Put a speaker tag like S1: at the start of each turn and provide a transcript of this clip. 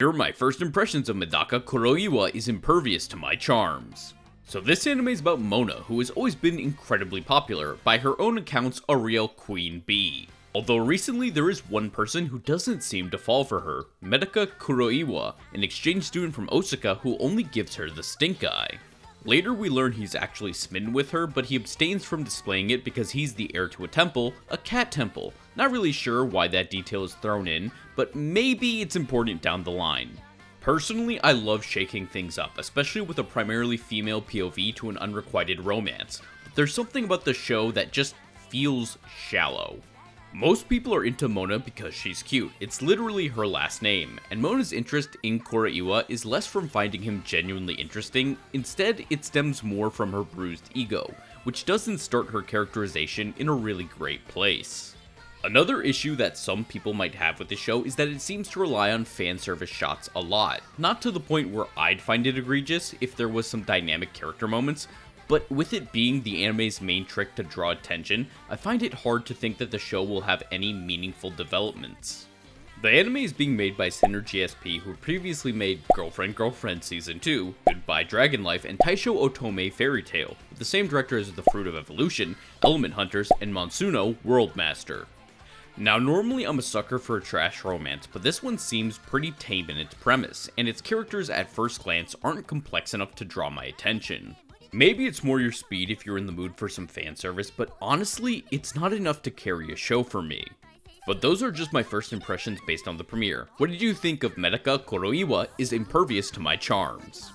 S1: Here are my first impressions of Medaka Kuroiwa is impervious to my charms. So this anime is about Mona, who has always been incredibly popular, by her own accounts a real queen bee. Although recently there is one person who doesn't seem to fall for her, Medaka Kuroiwa, an exchange student from Osaka who only gives her the stink eye. Later we learn he's actually smitten with her, but he abstains from displaying it because he's the heir to a cat temple. Not really sure why that detail is thrown in, but maybe it's important down the line. Personally, I love shaking things up, especially with a primarily female POV to an unrequited romance, but there's something about the show that just feels shallow. Most people are into Mona because she's cute, it's literally her last name, and Mona's interest in Kuroiwa is less from finding him genuinely interesting, instead it stems more from her bruised ego, which doesn't start her characterization in a really great place. Another issue that some people might have with the show is that it seems to rely on fan service shots a lot, not to the point where I'd find it egregious if there was some dynamic character moments, but with it being the anime's main trick to draw attention, I find it hard to think that the show will have any meaningful developments. The anime is being made by Synergy SP, who previously made Girlfriend Girlfriend Season 2, Goodbye Dragon Life, and Taisho Otome Fairy Tail, with the same director as The Fruit of Evolution, Element Hunters, and Monsuno World Master. Now normally I'm a sucker for a trash romance, but this one seems pretty tame in its premise, and its characters at first glance aren't complex enough to draw my attention. Maybe it's more your speed if you're in the mood for some fan service, but honestly, it's not enough to carry a show for me. But those are just my first impressions based on the premiere. What did you think of Medaka Kuroiwa is impervious to my charms?